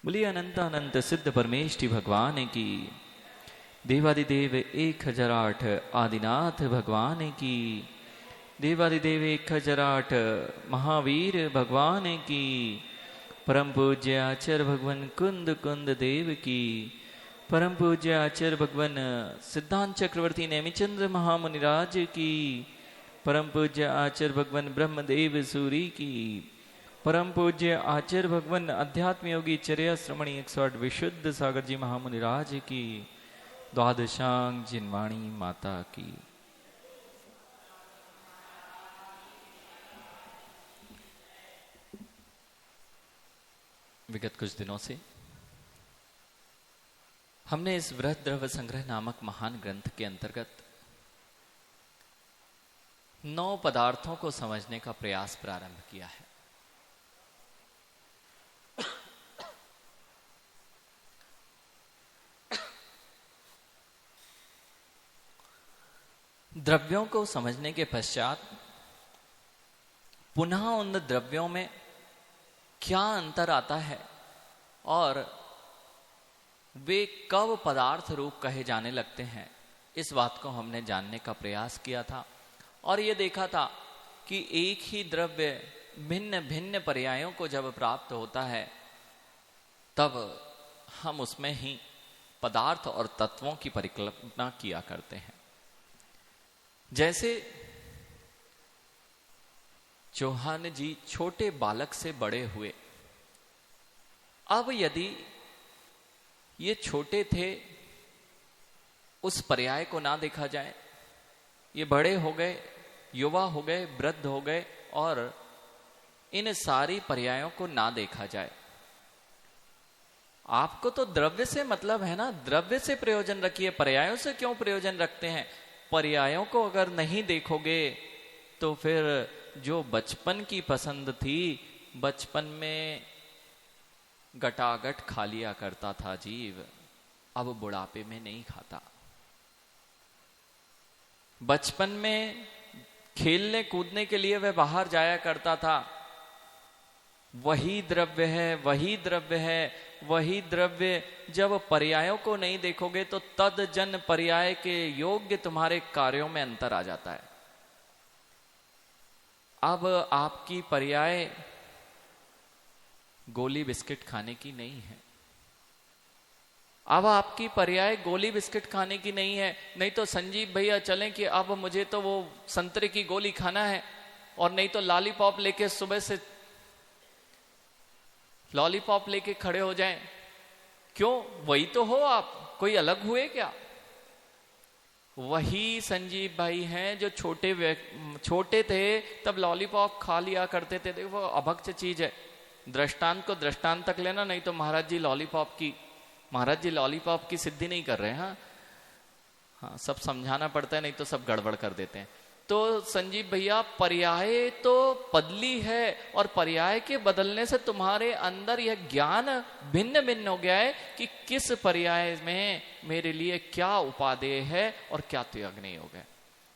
बोलिए अनंत अनंत सिद्ध परमेष्टि भगवान की। देवादिदेव 1008 आदिनाथ भगवान की। देवादिदेव 1008 महावीर भगवान की। परम पूज्य आचार्य भगवान कुंद कुंद देव की। परम पूज्य आचार्य भगवान सिद्धांत चक्रवर्ती नेमिचंद्र महामुनिराज की। परम पूज्य आचार्य भगवान ब्रह्मदेव सूरी की। परम पूज्य आचार्य भगवान अध्यात्म योगी चर्या श्रमणी 108 विशुद्ध सागर जी महामुनिराज की। द्वादशांग जिनवाणी माता की। विगत कुछ दिनों से हमने इस वृहद द्रव्य संग्रह नामक महान ग्रंथ के अंतर्गत 9 पदार्थों को समझने का प्रयास प्रारंभ किया है। द्रव्यों को समझने के पश्चात पुनः उन द्रव्यों में क्या अंतर आता है और वे कब पदार्थ रूप कहे जाने लगते हैं, इस बात को हमने जानने का प्रयास किया था। और ये देखा था कि एक ही द्रव्य भिन्न भिन्न पर्यायों को जब प्राप्त होता है तब हम उसमें ही पदार्थ और तत्वों की परिकल्पना किया करते हैं। जैसे चौहान जी छोटे बालक से बड़े हुए, अब यदि ये छोटे थे उस पर्याय को ना देखा जाए, ये बड़े हो गए, युवा हो गए, वृद्ध हो गए और इन सारी पर्यायों को ना देखा जाए। आपको तो द्रव्य से मतलब है ना, द्रव्य से प्रयोजन रखिए, पर्यायों से क्यों प्रयोजन रखते हैं। पर्यायों को अगर नहीं देखोगे तो फिर जो बचपन की पसंद थी, बचपन में गटागट खा लिया करता था जीव, अब बुढ़ापे में नहीं खाता। बचपन में खेलने कूदने के लिए वह बाहर जाया करता था, वही द्रव्य है, वही द्रव्य है, वही द्रव्य जब पर्यायों को नहीं देखोगे तो तद जन पर्याय के योग्य तुम्हारे कार्यों में अंतर आ जाता है। अब आपकी पर्याय गोली बिस्किट खाने की नहीं है। अब आपकी पर्याय गोली बिस्किट खाने की नहीं है। नहीं तो संजीव भैया चलें कि अब मुझे तो वो संतरे की गोली खाना है, और नहीं तो लॉलीपॉप लेके सुबह से लॉलीपॉप लेके खड़े हो जाएं। क्यों? वही तो हो आप, कोई अलग हुए क्या? वही संजीव भाई हैं जो छोटे थे तब लॉलीपॉप खा लिया करते थे। देखो अभक्ष चीज है, दृष्टांत को दृष्टांत तक लेना, नहीं तो महाराज जी लॉलीपॉप की सिद्धि नहीं कर रहे हैं। हाँ, सब समझाना पड़ता है, नहीं तो सब गड़बड़ कर देते हैं। तो संजीव भैया पर्याय तो बदली है, और पर्याय के बदलने से तुम्हारे अंदर यह ज्ञान भिन्न भिन्न हो गया है कि किस पर्याय में मेरे लिए क्या उपादेय है और क्या त्यागनीय हो गया।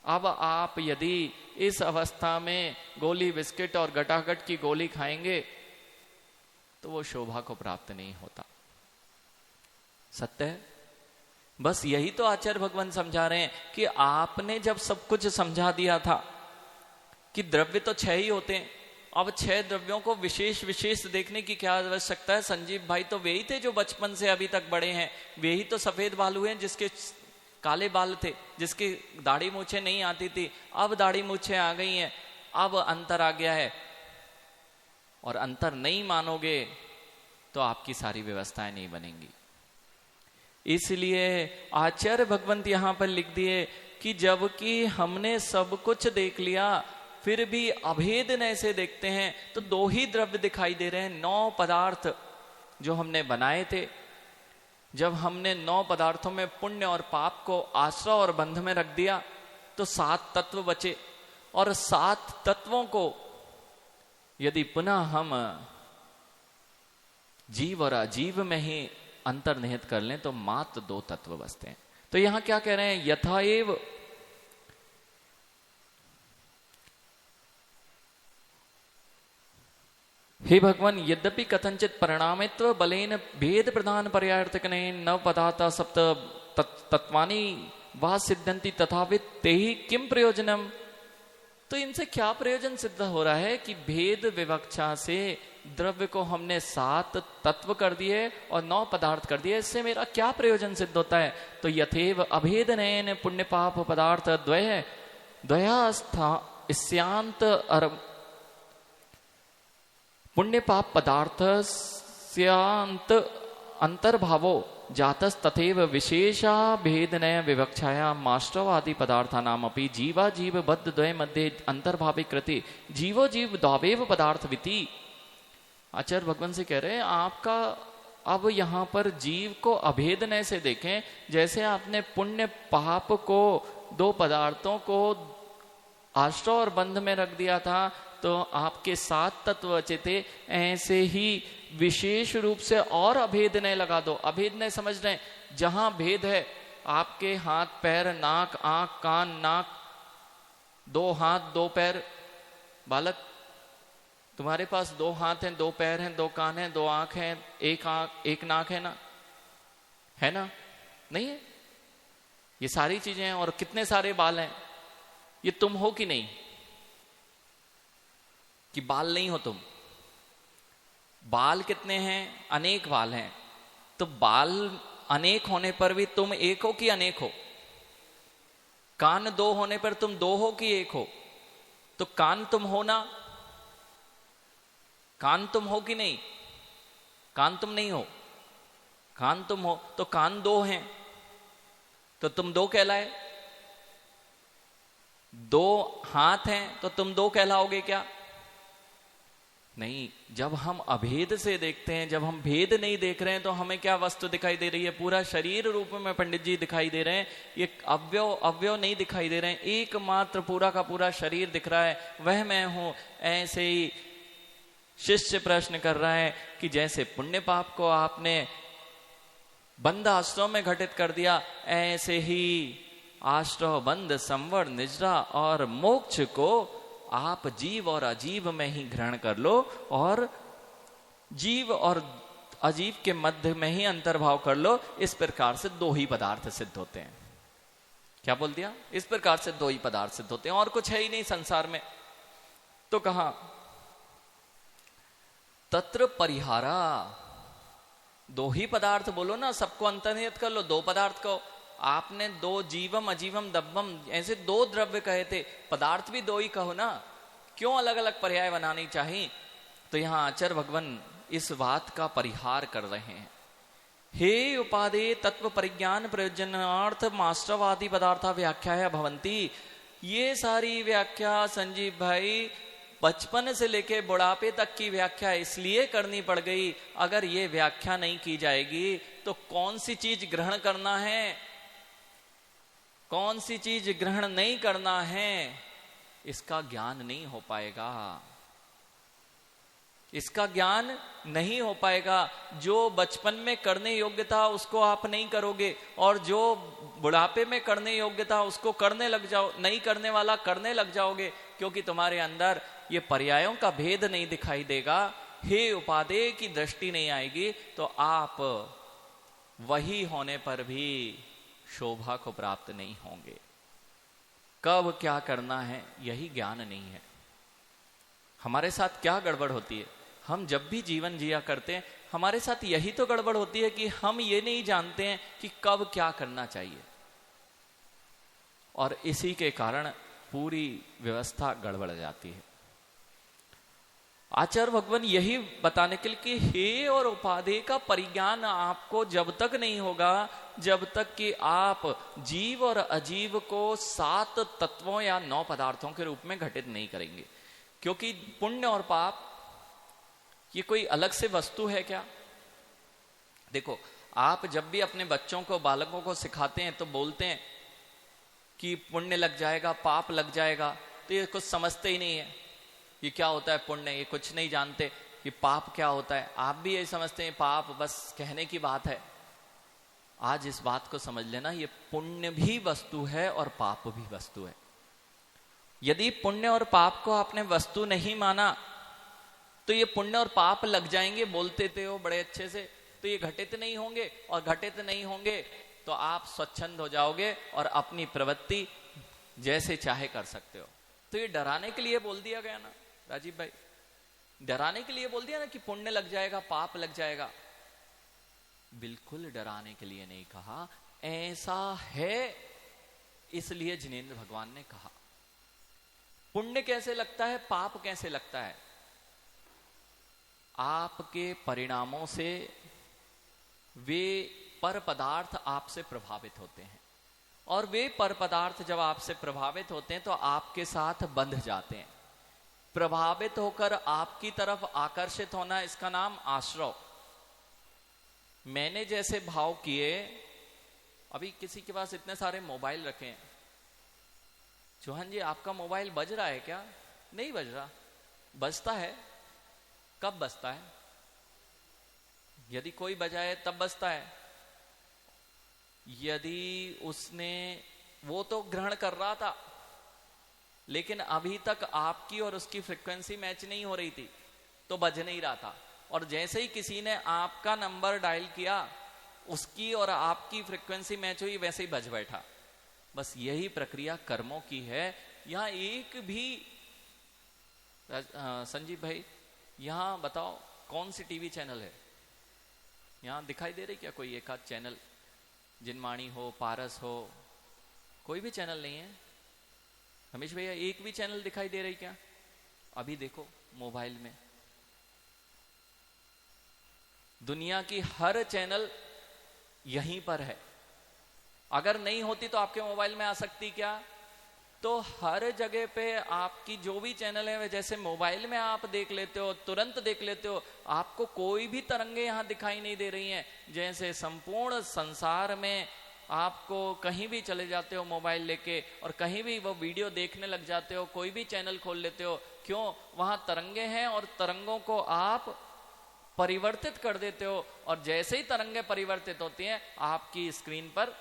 अब आप यदि इस अवस्था में गोली बिस्किट और गटागट की गोली खाएंगे तो वो शोभा को प्राप्त नहीं होता। सत्य है। बस यही तो आचार्य भगवान समझा रहे हैं कि आपने जब सब कुछ समझा दिया था कि द्रव्य तो 6 ही होते हैं, अब 6 द्रव्यों को विशेष विशेष देखने की क्या आवश्यकता है। संजीव भाई तो वे ही थे जो बचपन से अभी तक बड़े हैं, वे ही तो सफेद बाल हुए हैं जिसके काले बाल थे, जिसकी दाढ़ी मूछें नहीं आती थी, अब दाढ़ी मूछें आ गई हैं, अब अंतर आ गया है। और अंतर नहीं मानोगे तो आपकी सारी व्यवस्थाएं नहीं बनेंगी। इसलिए आचार्य भगवंत यहां पर लिख दिए कि जबकि हमने सब कुछ देख लिया फिर भी अभेद न से देखते हैं तो 2 ही द्रव्य दिखाई दे रहे हैं। 9 पदार्थ जो हमने बनाए थे, जब हमने 9 पदार्थों में पुण्य और पाप को आश्रय और बंध में रख दिया तो 7 तत्व बचे, और 7 तत्वों को यदि पुनः हम जीव और अजीव में ही अंतर्निहित कर लें तो मात्र 2 तत्व बचते हैं। तो यहां क्या कह रहे हैं, यथाएव हे भगवान, यद्यपि कथंचित परिणामित्व बलेन भेद प्रधान पर्यार्थकने नव पदार्थ सप्त तत्वानि वह सिद्धंति तथावित ते ही किम प्रयोजनम। तो इनसे क्या प्रयोजन सिद्ध हो रहा है कि भेद विवक्षा से द्रव्य को हमने 7 तत्व कर दिए और 9 पदार्थ कर दिए, इससे मेरा क्या प्रयोजन सिद्ध होता है। तो यथेव अभेद नयन पुण्य पाप पदार्थ द्वय द्वयास्था स्यांत पुण्य पाप पदार्थ स्यांत अंतर्भावो जातस तथेव विशेषा भेदनय विवक्षाया माष्ट्रवादी पदार्थानाम अपि जीवा जीव बद्ध द्वय मध्य अंतर्भावी कृति जीवो जीव द्वावेव पदार्थ विति। आचार्य भगवान से कह रहे हैं आपका अब यहाँ पर जीव को अभेदनय से देखें, जैसे आपने पुण्य पाप को 2 पदार्थों को आश्रय और बंध में रख दिया था तो आपके 7 तत्व बचे थे, ऐसे ही विशेष रूप से और अभेदनय लगा दो। अभेदनय समझ रहे हैं, जहां भेद है आपके हाथ पैर नाक आंख कान नाक, 2 हाथ 2 पैर, बालक तुम्हारे पास 2 हाथ हैं 2 पैर हैं 2 कान हैं 2 आंख हैं 1 आंख 1 नाक है ना, है ना, नहीं है, ये सारी चीजें हैं। और कितने सारे बाल हैं, ये तुम हो कि नहीं, कि बाल नहीं हो तुम। बाल कितने हैं, अनेक बाल हैं। तो बाल अनेक होने पर भी तुम एक हो कि अनेक हो। कान 2 होने पर तुम 2 हो कि 1 हो। तो कान तुम हो ना, कान तुम हो कि नहीं, कान तुम नहीं हो, कान तुम हो। तो कान 2 हैं तो तुम 2 कहलाए। 2 हाथ हैं तो तुम 2 कहलाओगे क्या, नहीं। जब हम अभेद से देखते हैं, जब हम भेद नहीं देख रहे हैं तो हमें क्या वस्तु दिखाई दे रही है, पूरा शरीर रूप में पंडित जी दिखाई दे रहे हैं। ये अवयव नहीं दिखाई दे रहे हैं, एकमात्र पूरा का पूरा शरीर दिख रहा है, वह मैं हूं। ऐसे ही शिष्य प्रश्न कर रहा है कि जैसे पुण्य पाप को आपने बंध आश्रम में घटित कर दिया, ऐसे ही आश्रव बंध संवर निजरा और मोक्ष को आप जीव और अजीव में ही ग्रहण कर लो, और जीव और अजीव के मध्य में ही अंतर्भाव कर लो। इस प्रकार से 2 ही पदार्थ सिद्ध होते हैं। क्या बोल दिया, इस प्रकार से 2 ही पदार्थ सिद्ध होते हैं, और कुछ है ही नहीं संसार में। तो कहा तत्र परिहारा, 2 ही पदार्थ बोलो ना, सबको अंतर्निहित कर लो 2 पदार्थ को। आपने 2 जीवम अजीवम दब्बम ऐसे 2 द्रव्य कहे थे, पदार्थ भी 2 ही कहो ना, क्यों अलग अलग पर्याय बनानी चाहिए। तो यहां आचार्य भगवान इस बात का परिहार कर रहे हैं। हे उपादे तत्व परिज्ञान प्रयोजनार्थ मास्टरवादी पदार्थ व्याख्या भवंती। ये सारी व्याख्या संजीव भाई बचपन से लेके बुढ़ापे तक की व्याख्या इसलिए करनी पड़ गई। अगर ये व्याख्या नहीं की जाएगी तो कौन सी चीज ग्रहण करना है, कौन सी चीज ग्रहण नहीं करना है, इसका ज्ञान नहीं हो पाएगा, इसका ज्ञान नहीं हो पाएगा। जो बचपन में करने योग्य था उसको आप नहीं करोगे, और जो बुढ़ापे में करने योग्य था उसको करने लग जाओ, नहीं करने वाला करने लग जाओगे, क्योंकि तुम्हारे अंदर ये पर्यायों का भेद नहीं दिखाई देगा। हे उपादेय की दृष्टि नहीं आएगी तो आप वही होने पर भी शोभा को प्राप्त नहीं होंगे। कब क्या करना है यही ज्ञान नहीं है। हमारे साथ क्या गड़बड़ होती है, हम जब भी जीवन जिया करते हैं हमारे साथ यही तो गड़बड़ होती है कि हम ये नहीं जानते हैं कि कब क्या करना चाहिए, और इसी के कारण पूरी व्यवस्था गड़बड़ जाती है। आचार्य भगवान यही बताने के लिए कि हे और उपाधि का परिज्ञान आपको जब तक नहीं होगा जब तक कि आप जीव और अजीव को 7 तत्वों या 9 पदार्थों के रूप में घटित नहीं करेंगे। क्योंकि पुण्य और पाप ये कोई अलग से वस्तु है क्या? देखो, आप जब भी अपने बच्चों को बालकों को सिखाते हैं तो बोलते हैं कि पुण्य लग जाएगा पाप लग जाएगा, तो ये कुछ समझते ही नहीं है। ये क्या होता है पुण्य, ये कुछ नहीं जानते। ये पाप क्या होता है, आप भी यही समझते हैं पाप बस कहने की बात है। आज इस बात को समझ लेना, ये पुण्य भी वस्तु है और पाप भी वस्तु है। यदि पुण्य और पाप को आपने वस्तु नहीं माना तो ये पुण्य और पाप लग जाएंगे, बोलते थे हो बड़े अच्छे से, तो ये घटित नहीं होंगे, और घटित नहीं होंगे तो आप स्वच्छंद हो जाओगे और अपनी प्रवृत्ति जैसे चाहे कर सकते हो। तो ये डराने के लिए बोल दिया गया ना राजीव भाई, डराने के लिए बोल दिया ना कि पुण्य लग जाएगा, पाप लग जाएगा। बिल्कुल डराने के लिए नहीं कहा, ऐसा है इसलिए जिनेंद्र भगवान ने कहा। पुण्य कैसे लगता है, पाप कैसे लगता है? आपके परिणामों से वे पर पदार्थ आपसे प्रभावित होते हैं, और वे पर पदार्थ जब आपसे प्रभावित होते हैं तो आपके साथ बंध जाते हैं। प्रभावित होकर आपकी तरफ आकर्षित होना, इसका नाम आश्रव। मैंने जैसे भाव किए, अभी किसी के पास इतने सारे मोबाइल रखे हैं, चौहान जी आपका मोबाइल बज रहा है क्या? नहीं बज रहा। बजता है, कब बजता है? यदि कोई बजाए तब बजता है। यदि उसने, वो तो ग्रहण कर रहा था लेकिन अभी तक आपकी और उसकी फ्रीक्वेंसी मैच नहीं हो रही थी तो बज नहीं रहा था, और जैसे ही किसी ने आपका नंबर डायल किया, उसकी और आपकी फ्रीक्वेंसी मैच हुई, वैसे ही बज बैठा। बस यही प्रक्रिया कर्मों की है। यहां एक भी संजीव भाई, यहां बताओ कौन सी टीवी चैनल है? यहां दिखाई दे रही क्या कोई एक आध चैनल? जिनवाणी हो, पारस हो, कोई भी चैनल नहीं है? रमेश भैया एक भी चैनल दिखाई दे रही क्या? अभी देखो मोबाइल में दुनिया की हर चैनल यहीं पर है। अगर नहीं होती तो आपके मोबाइल में आ सकती क्या? तो हर जगह पे आपकी जो भी चैनल है, जैसे मोबाइल में आप देख लेते हो, तुरंत देख लेते हो, आपको कोई भी तरंगे यहां दिखाई नहीं दे रही हैं। जैसे संपूर्ण संसार में आपको कहीं भी चले जाते हो मोबाइल लेके और कहीं भी वो वीडियो देखने लग जाते हो, कोई भी चैनल खोल लेते हो, क्यों? वहां तरंगे हैं और तरंगों को आप परिवर्तित कर देते हो, और जैसे ही तरंगे परिवर्तित होती हैं आपकी स्क्रीन पर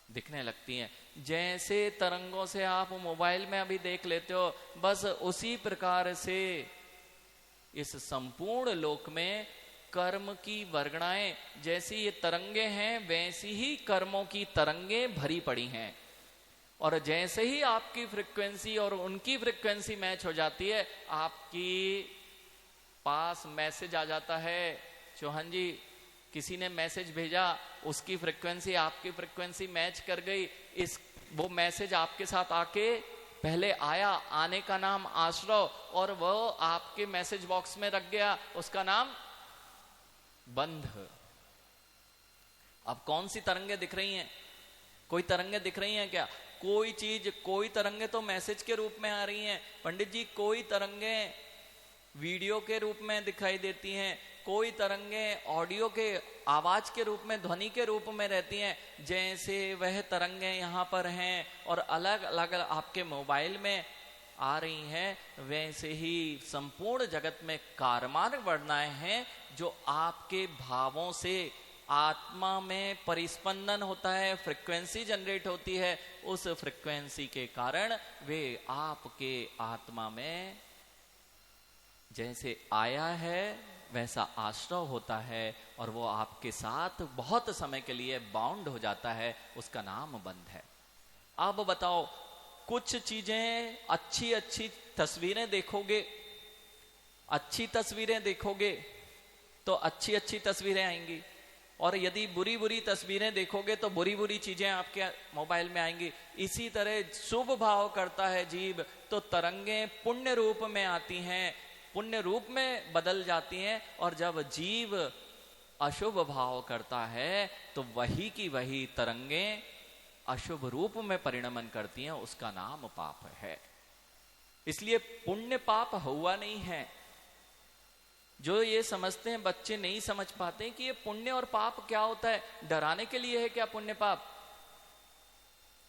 दिखने लगती हैं। जैसे तरंगों से आप मोबाइल में अभी देख लेते हो, बस उसी प्रकार से इस संपूर्ण लोक में कर्म की वर्गणाएं, जैसी ये तरंगे हैं वैसी ही कर्मों की तरंगे भरी पड़ी हैं। और जैसे ही आपकी फ्रीक्वेंसी और उनकी फ्रीक्वेंसी मैच हो जाती है, आपकी पास मैसेज आ जाता है, चौहान जी किसी ने मैसेज भेजा, उसकी फ्रीक्वेंसी आपकी फ्रीक्वेंसी मैच कर गई, इस वो मैसेज आपके साथ आके पहले आया, आने का नाम आश्रव, और वो आपके मैसेज बॉक्स में रख गया, उसका नाम बंध। अब कौन सी तरंगे दिख रही हैं? कोई तरंगे दिख रही हैं क्या? कोई चीज, कोई तरंगे तो मैसेज के रूप में आ रही हैं पंडित जी, कोई तरंगे वीडियो के रूप में दिखाई देती हैं, कोई तरंगे ऑडियो के आवाज के रूप में, ध्वनि के रूप में रहती हैं। जैसे वह तरंगे यहाँ पर हैं और अलग अलग आपके मोबाइल में आ रही हैं, वैसे ही संपूर्ण जगत में कारमान वर्णाएं हैं जो आपके भावों से आत्मा में परिस्पंदन होता है, फ्रीक्वेंसी जनरेट होती है। उस फ्रीक्वेंसी के कारण वे आपके आत्मा में जैसे आया है वैसा आश्रव होता है, और वो आपके साथ बहुत समय के लिए बाउंड हो जाता है, उसका नाम बंध है। अब बताओ, कुछ चीजें, अच्छी अच्छी तस्वीरें देखोगे, अच्छी तस्वीरें देखोगे तो अच्छी अच्छी तस्वीरें आएंगी, और यदि बुरी बुरी तस्वीरें देखोगे तो बुरी बुरी चीजें आपके मोबाइल में आएंगी। इसी तरह शुभ भाव करता है जीव तो तरंगे पुण्य रूप में आती हैं, पुण्य रूप में बदल जाती हैं, और जब जीव अशुभ भाव करता है तो वही की वही तरंगे अशुभ रूप में परिणमन करती हैं, उसका नाम पाप है। इसलिए पुण्य पाप हुआ नहीं है। जो ये समझते हैं बच्चे नहीं समझ पाते कि ये पुण्य और पाप क्या होता है। डराने के लिए है क्या पुण्य पाप?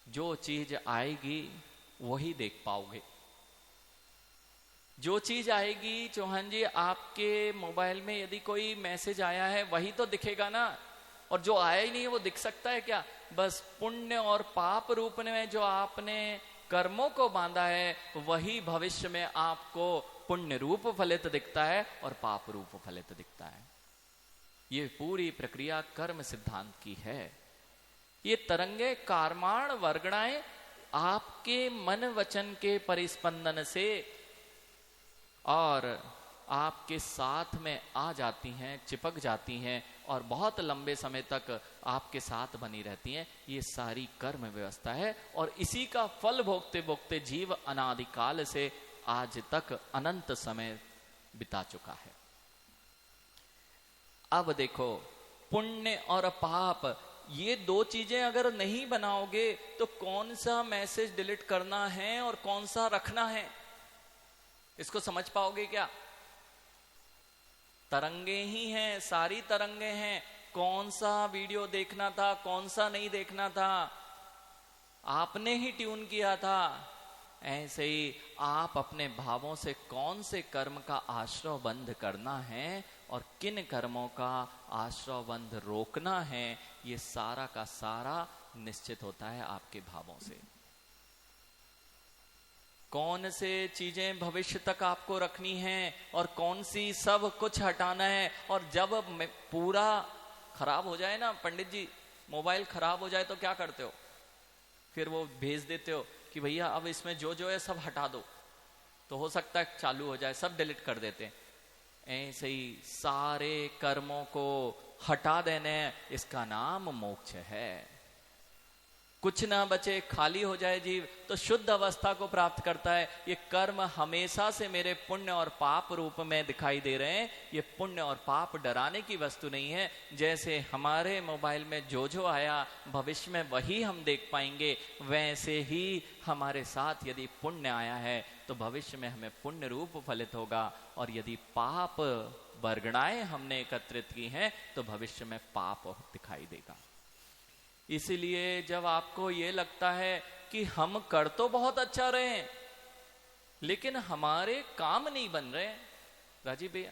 जो चीज आएगी वही देख पाओगे। जो चीज आएगी चौहान जी, आपके मोबाइल में यदि कोई मैसेज आया है वही तो दिखेगा ना, और जो आया ही नहीं है वो दिख सकता है क्या? बस पुण्य और पाप रूप में जो आपने कर्मों को बांधा है वही भविष्य में आपको पुण्य रूप फलित दिखता है और पाप रूप फलित दिखता है। ये पूरी प्रक्रिया कर्म सिद्धांत की है। ये तरंगे कारमाण वर्गणाएं आपके मन वचन के परिस्पंदन से और आपके साथ में आ जाती हैं, चिपक जाती हैं और बहुत लंबे समय तक आपके साथ बनी रहती हैं। ये सारी कर्म व्यवस्था है और इसी का फल भोगते भोगते जीव अनादिकाल से आज तक अनंत समय बिता चुका है। अब देखो, पुण्य और पाप ये दो चीजें अगर नहीं बनाओगे तो कौन सा मैसेज डिलीट करना है और कौन सा रखना है, इसको समझ पाओगे क्या? तरंगे ही हैं, सारी तरंगे हैं। कौन सा वीडियो देखना था, कौन सा नहीं देखना था, आपने ही ट्यून किया था। ऐसे ही आप अपने भावों से कौन से कर्म का आश्रय बंध करना है और किन कर्मों का आश्रय बंध रोकना है, ये सारा का सारा निश्चित होता है आपके भावों से। कौन से चीजें भविष्य तक आपको रखनी है और कौन सी सब कुछ हटाना है। और जब पूरा खराब हो जाए ना, पंडित जी मोबाइल खराब हो जाए तो क्या करते हो? फिर वो भेज देते हो कि भैया अब इसमें जो जो है सब हटा दो, तो हो सकता है चालू हो जाए, सब डिलीट कर देते हैं। ऐसे ही सारे कर्मों को हटा देने, इसका नाम मोक्ष है। कुछ ना बचे, खाली हो जाए जीव तो शुद्ध अवस्था को प्राप्त करता है। ये कर्म हमेशा से मेरे पुण्य और पाप रूप में दिखाई दे रहे हैं। ये पुण्य और पाप डराने की वस्तु नहीं है। जैसे हमारे मोबाइल में जो जो आया भविष्य में वही हम देख पाएंगे, वैसे ही हमारे साथ यदि पुण्य आया है तो भविष्य में हमें पुण्य रूप फलित होगा, और यदि पाप वर्गणाएं हमने एकत्रित की हैं तो भविष्य में पाप दिखाई देगा। इसीलिए जब आपको ये लगता है कि हम कर तो बहुत अच्छा रहे हैं लेकिन हमारे काम नहीं बन रहे, राजीव भैया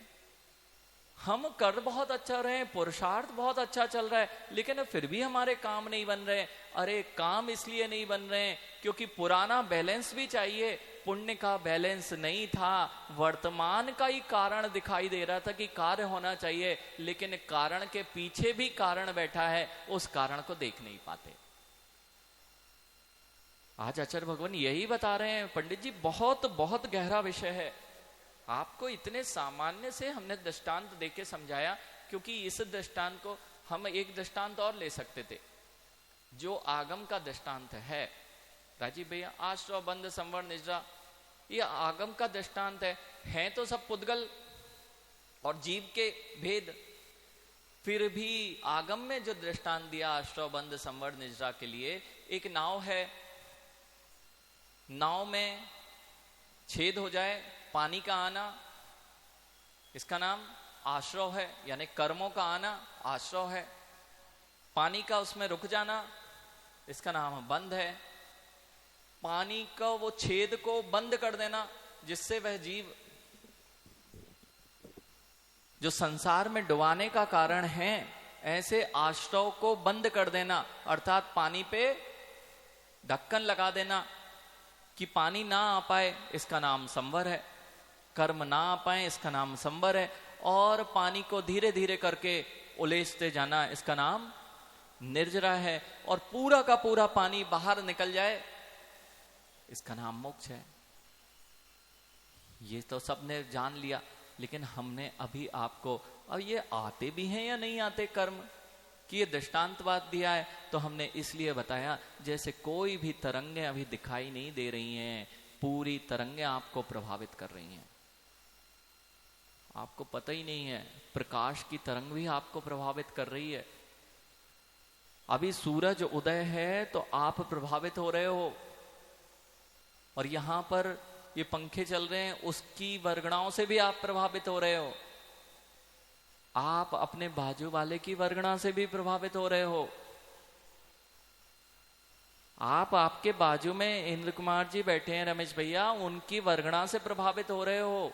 हम कर बहुत अच्छा रहे हैं, पुरुषार्थ बहुत अच्छा चल रहा है, लेकिन फिर भी हमारे काम नहीं बन रहे। अरे काम इसलिए नहीं बन रहे हैं क्योंकि पुराना बैलेंस भी चाहिए। पुण्य का बैलेंस नहीं था, वर्तमान का ही कारण दिखाई दे रहा था कि कार्य होना चाहिए, लेकिन कारण के पीछे भी कारण बैठा है, उस कारण को देख नहीं पाते। आज आचार्य भगवान यही बता रहे हैं। पंडित जी बहुत बहुत गहरा विषय है। आपको इतने सामान्य से हमने दृष्टांत देके समझाया क्योंकि इस दृष्टांत को हम एक दृष्टांत और ले सकते थे जो आगम का दृष्टांत है। राजीव भैया आश्रव बंध संवर निद्रा ये आगम का दृष्टांत है तो सब पुद्गल और जीव के भेद, फिर भी आगम में जो दृष्टांत दिया आश्रव बंध संवर निद्रा के लिए, एक नाव है, नाव में छेद हो जाए, पानी का आना, इसका नाम आश्रव है, यानी कर्मों का आना आश्रव है। पानी का उसमें रुक जाना, इसका नाम बंध है। पानी का वो छेद को बंद कर देना जिससे वह जीव जो संसार में डुबाने का कारण है, ऐसे आश्रव को बंद कर देना, अर्थात पानी पे ढक्कन लगा देना कि पानी ना आ पाए, इसका नाम संवर है। कर्म ना आ पाए, इसका नाम संवर है। और पानी को धीरे धीरे करके उलेचते जाना, इसका नाम निर्जरा है। और पूरा का पूरा पानी बाहर निकल जाए, इसका नाम मोक्ष है। ये तो सबने जान लिया, लेकिन हमने अभी आपको, अब ये आते भी हैं या नहीं आते कर्म कि ये दृष्टांतवाद दिया है, तो हमने इसलिए बताया जैसे कोई भी तरंगें अभी दिखाई नहीं दे रही हैं, पूरी तरंगें आपको प्रभावित कर रही हैं। आपको पता ही नहीं है, प्रकाश की तरंग भी आपको प्रभावित कर रही है। अभी सूरज उदय है तो आप प्रभावित हो रहे हो, और यहां पर ये पंखे चल रहे हैं, उसकी वर्गणाओं से भी आप प्रभावित हो रहे हो। आप अपने बाजू वाले की वर्गणा से भी प्रभावित हो रहे हो। आप आपके बाजू में इंद्र कुमार जी बैठे हैं, रमेश भैया, उनकी वर्गणा से प्रभावित हो रहे हो।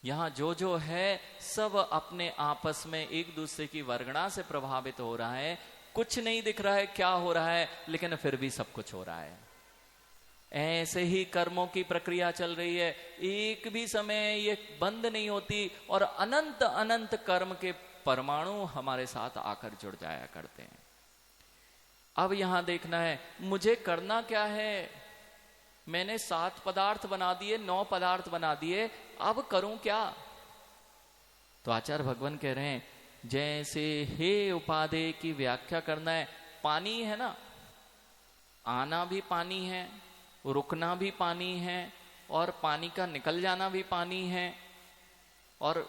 यहां जो जो है सब अपने आपस में एक दूसरे की वर्गणा से प्रभावित हो रहा है। कुछ नहीं दिख रहा है क्या हो रहा है, लेकिन फिर भी सब कुछ हो रहा है। ऐसे ही कर्मों की प्रक्रिया चल रही है, एक भी समय ये बंद नहीं होती और अनंत अनंत कर्म के परमाणु हमारे साथ आकर जुड़ जाया करते हैं। अब यहां देखना है मुझे करना क्या है। मैंने 7 पदार्थ बना दिए, 9 पदार्थ बना दिए, अब करूं क्या? तो आचार्य भगवान कह रहे हैं जैसे हे उपादेय की व्याख्या करना है। पानी है ना, आना भी पानी है, रुकना भी पानी है, और पानी का निकल जाना भी पानी है, और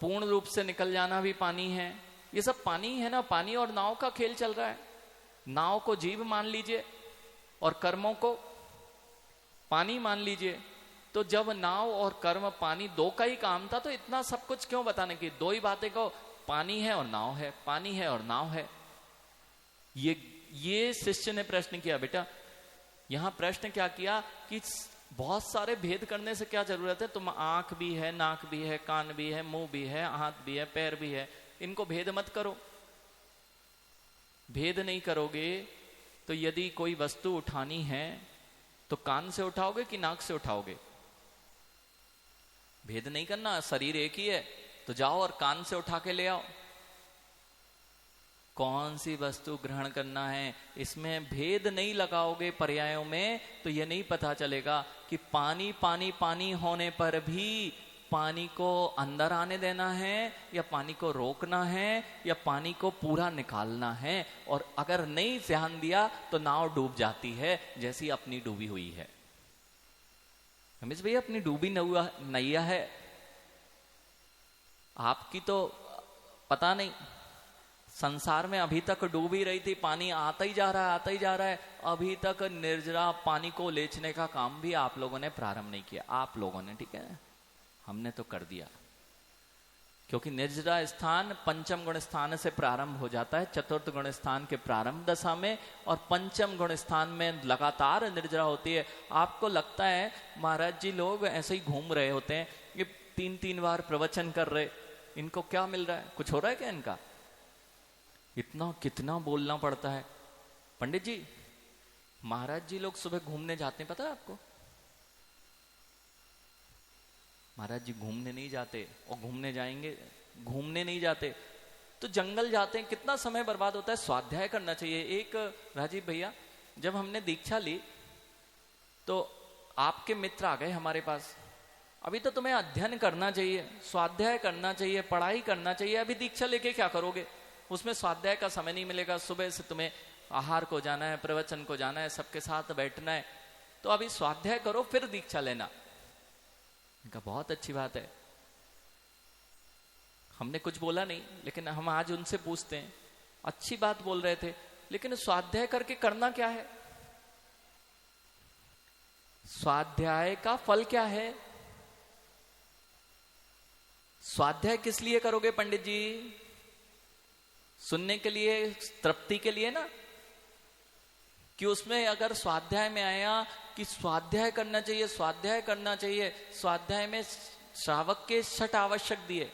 पूर्ण रूप से निकल जाना भी पानी है। ये सब पानी है ना। पानी और नाव का खेल चल रहा है। नाव को जीव मान लीजिए और कर्मों को पानी मान लीजिए। तो जब नाव और कर्म पानी दो का ही काम था तो इतना सब कुछ क्यों बताने की? दो ही बातें कहो, पानी है और नाव है, पानी है और नाव है। ये शिष्य ने प्रश्न किया, बेटा यहां प्रश्न क्या किया कि बहुत सारे भेद करने से क्या जरूरत है? तुम आंख भी है, नाक भी है, कान भी है, मुंह भी है, हाथ भी है, पैर भी है, इनको भेद मत करो। भेद नहीं करोगे तो यदि कोई वस्तु उठानी है तो कान से उठाओगे कि नाक से उठाओगे? भेद नहीं करना, शरीर एक ही है तो जाओ और कान से उठा के ले आओ। कौन सी वस्तु ग्रहण करना है इसमें भेद नहीं लगाओगे पर्यायों में तो यह नहीं पता चलेगा कि पानी पानी पानी होने पर भी पानी को अंदर आने देना है या पानी को रोकना है या पानी को पूरा निकालना है। और अगर नहीं ध्यान दिया तो नाव डूब जाती है, जैसी अपनी डूबी हुई है। रमेश भैया अपनी डूबी नैया है, आपकी तो पता नहीं। संसार में अभी तक डूबी रही थी, पानी आता ही जा रहा है, आता ही जा रहा है। अभी तक निर्जरा पानी को लेचने का काम भी आप लोगों ने प्रारंभ नहीं किया। आप लोगों ने, ठीक है, हमने तो कर दिया। क्योंकि निर्जरा स्थान पंचम गुण स्थान से प्रारंभ हो जाता है, चतुर्थ गुण स्थान के प्रारंभ दशा में, और पंचम गुण स्थान में लगातार निर्जरा होती है। आपको लगता है महाराज जी लोग ऐसे ही घूम रहे होते हैं, ये 3-3 बार प्रवचन कर रहे, इनको क्या मिल रहा है? कुछ हो रहा है क्या इनका? इतना कितना बोलना पड़ता है। पंडित जी, महाराज जी लोग सुबह घूमने जाते हैं, पता है आपको? महाराज जी घूमने नहीं जाते, और घूमने जाएंगे, घूमने नहीं जाते तो जंगल जाते हैं। कितना समय बर्बाद होता है। स्वाध्याय करना चाहिए। एक राजीव भैया, जब हमने दीक्षा ली तो आपके मित्र आ गए हमारे पास, अभी तो तुम्हें अध्ययन करना चाहिए, स्वाध्याय करना चाहिए, पढ़ाई करना चाहिए, अभी दीक्षा लेके क्या करोगे? उसमें स्वाध्याय का समय नहीं मिलेगा। सुबह से तुम्हें आहार को जाना है, प्रवचन को जाना है, सबके साथ बैठना है, तो अभी स्वाध्याय करो फिर दीक्षा लेना। इनका बहुत अच्छी बात है। हमने कुछ बोला नहीं, लेकिन हम आज उनसे पूछते हैं, अच्छी बात बोल रहे थे, लेकिन स्वाध्याय करके करना क्या है? स्वाध्याय का फल क्या है? स्वाध्याय किस लिए करोगे पंडित जी? सुनने के लिए, तृप्ति के लिए ना? कि उसमें अगर स्वाध्याय में आया कि स्वाध्याय करना चाहिए, स्वाध्याय करना चाहिए, स्वाध्याय में श्रावक के 6 आवश्यक दिए,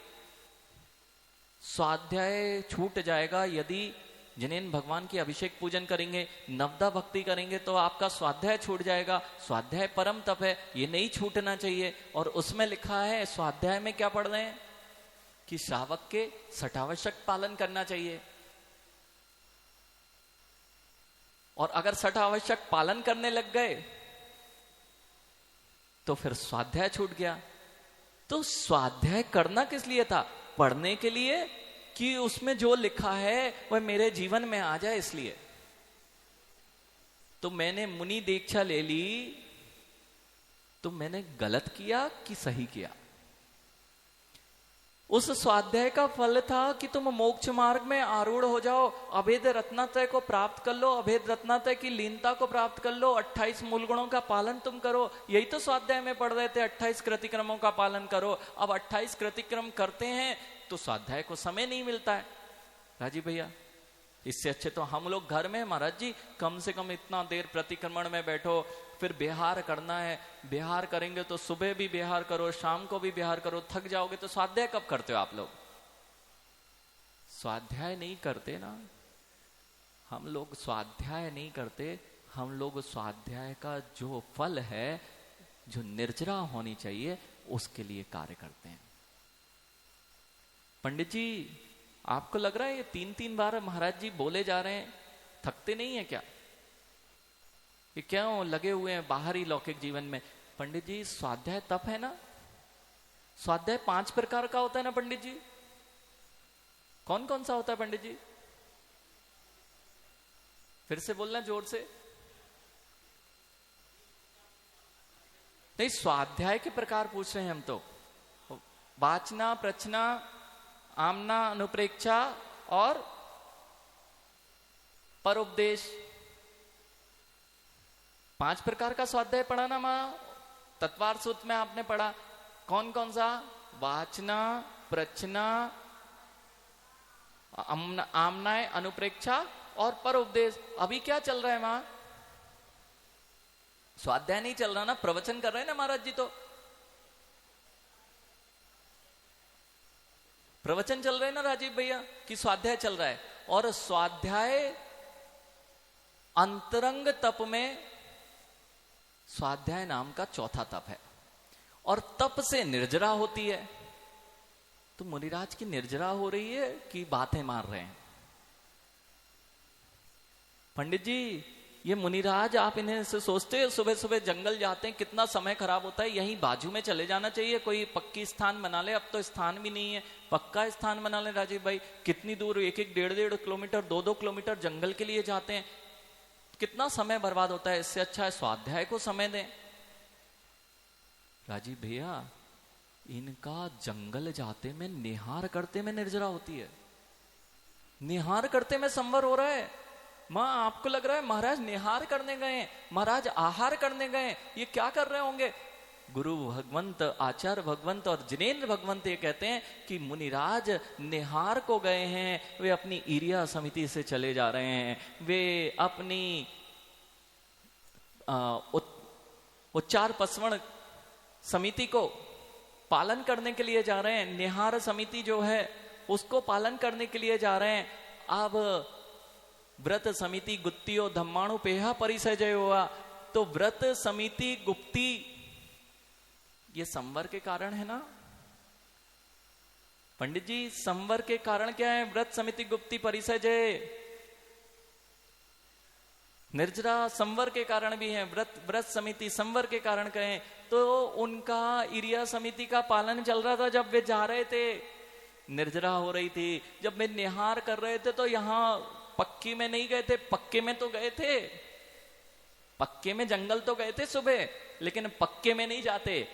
स्वाध्याय छूट जाएगा यदि जिन्हें भगवान की अभिषेक पूजन करेंगे, नवदा भक्ति करेंगे तो आपका स्वाध्याय छूट जाएगा। स्वाध्याय परम तप है, ये नहीं छूटना चाहिए। और उसमें लिखा है, स्वाध्याय में क्या पढ़ रहे हैं कि श्रावक के 6 आवश्यक पालन करना चाहिए। और अगर 6 आवश्यक पालन करने लग गए तो फिर स्वाध्याय छूट गया। तो स्वाध्याय करना किस लिए था? पढ़ने के लिए, कि उसमें जो लिखा है वह मेरे जीवन में आ जाए, इसलिए। तो मैंने मुनि दीक्षा ले ली, तो मैंने गलत किया कि सही किया? उस स्वाध्याय का फल था कि तुम मोक्ष मार्ग में आरूढ़ हो जाओ, अभेद रत्नात्रय को प्राप्त कर लो, अभेद रत्नात्रय की लीनता को प्राप्त कर लो, 28 मूल गुणों का पालन तुम करो। यही तो स्वाध्याय में पढ़ रहे थे, 28 कृतिक्रमों का पालन करो। अब 28 कृतिक्रम करते हैं तो स्वाध्याय को समय नहीं मिलता है। राजीव भैया, इससे अच्छे तो हम लोग घर में, महाराज जी कम से कम इतना देर प्रतिक्रमण में बैठो, फिर बिहार करना है, बिहार करेंगे तो सुबह भी बिहार करो, शाम को भी बिहार करो, थक जाओगे। तो स्वाध्याय कब करते हो आप लोग? स्वाध्याय नहीं करते ना, हम लोग स्वाध्याय नहीं करते, हम लोग स्वाध्याय का जो फल है, जो निर्जरा होनी चाहिए, उसके लिए कार्य करते हैं। पंडित जी, आपको लग रहा है ये 3-3 बार महाराज जी बोले जा रहे हैं, थकते नहीं है क्या? ये क्यों लगे हुए हैं बाहरी लौकिक जीवन में? पंडित जी, स्वाध्याय तप है ना? स्वाध्याय 5 प्रकार का होता है ना पंडित जी? कौन कौन सा होता है पंडित जी? फिर से बोलना जोर से। नहीं, स्वाध्याय के प्रकार पूछ रहे हैं हम तो। वाचना, प्रचना, आमना, अनुप्रेक्षा और परोपदेश, 5 प्रकार का स्वाध्याय पढ़ा ना मां? तत्वार सूत्र में आपने पढ़ा। कौन कौन सा? वाचना, प्रचना, आमनाय, अनुप्रेक्षा और परोपदेश। अभी क्या चल रहा है मां? स्वाध्याय नहीं चल रहा ना, प्रवचन कर रहे हैं ना महाराज जी। तो प्रवचन चल रहे हैं ना राजीव भैया, कि स्वाध्याय चल रहा है। और स्वाध्याय अंतरंग तप में स्वाध्याय नाम का चौथा तप है, और तप से निर्जरा होती है। तो मुनिराज की निर्जरा हो रही है कि बातें मार रहे हैं? पंडित जी, ये मुनिराज, आप इन्हें से सोचते हैं सुबह सुबह जंगल जाते हैं, कितना समय खराब होता है। यहीं बाजू में चले जाना चाहिए, कोई पक्की स्थान बना ले। अब तो स्थान भी नहीं है, पक्का स्थान बना ले राजीव भाई। कितनी दूर, 1-1, 1.5 किलोमीटर, 2-2 किलोमीटर जंगल के लिए जाते हैं, कितना समय बर्बाद होता है। इससे अच्छा है स्वाध्याय को समय दें। राजीव भैया, इनका जंगल जाते में, निहार करते में निर्जरा होती है, निहार करते में संवर हो रहा है। मां, आपको लग रहा है महाराज निहार करने गए, महाराज आहार करने गए, ये क्या कर रहे होंगे? गुरु भगवंत, आचार्य भगवंत और जिनेन्द्र भगवंत ये कहते हैं कि मुनिराज निहार को गए हैं। वे अपनी ईरिया समिति से चले जा रहे हैं, वे अपनी उच्चार पसवण समिति को पालन करने के लिए जा रहे हैं। निहार समिति जो है उसको पालन करने के लिए जा रहे हैं। अब व्रत समिति गुप्तियो धम्माणु पेहा परिसजय हुआ, तो व्रत समिति गुप्ती ये संवर के कारण है ना पंडित जी? संवर के कारण क्या है? व्रत समिति गुप्ती परिसजय, निर्जरा संवर के कारण भी है, व्रत समिति संवर के कारण कहें तो उनका इरिया समिति का पालन चल रहा था जब वे जा रहे थे, निर्जरा हो रही थी। जब वे निहार कर रहे थे तो यहां पक्की में नहीं गए थे, पक्के में तो गए थे, पक्के में जंगल तो गए थे सुबह, लेकिन पक्के में नहीं जाते।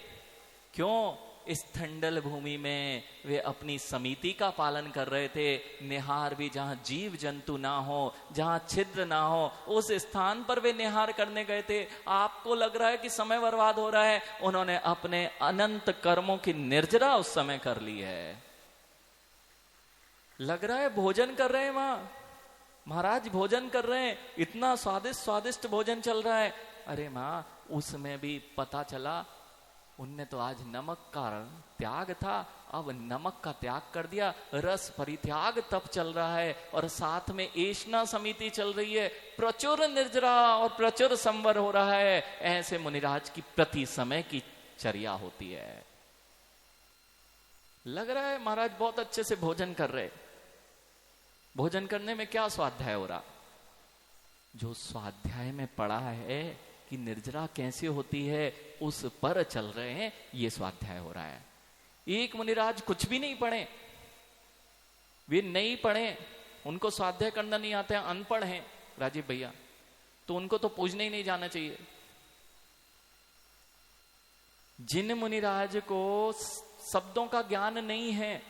क्यों? इस ठंडल भूमि में वे अपनी समिति का पालन कर रहे थे। निहार भी जहां जीव जंतु ना हो, जहां छिद्र ना हो, उस स्थान पर वे निहार करने गए थे। आपको लग रहा है कि समय बर्बाद हो रहा है, उन्होंने अपने अनंत कर्मों की निर्जरा उस समय कर ली है। लग रहा है भोजन कर रहे हैं वहां, महाराज भोजन कर रहे हैं, इतना स्वादिष्ट स्वादिष्ट भोजन चल रहा है। अरे मां, उसमें भी पता चला उनने तो आज नमक का त्याग था, अब नमक का त्याग कर दिया, रस परित्याग तप चल रहा है, और साथ में एषणा समिति चल रही है, प्रचुर निर्जरा और प्रचुर संवर हो रहा है। ऐसे मुनिराज की प्रति समय की चर्या होती है। लग रहा है महाराज बहुत अच्छे से भोजन कर रहे। भोजन करने में क्या स्वाध्याय हो रहा? जो स्वाध्याय में पढ़ा है कि निर्जरा कैसे होती है, उस पर चल रहे हैं, ये स्वाध्याय हो रहा है। एक मुनिराज कुछ भी नहीं पढ़े, वे नहीं पढ़े, उनको स्वाध्याय करना नहीं आता है, अनपढ़ हैं राजीव भैया, तो उनको तो पूजने ही नहीं जाना चाहिए। जिन मुनिराज को शब्दों का ज्ञान नहीं है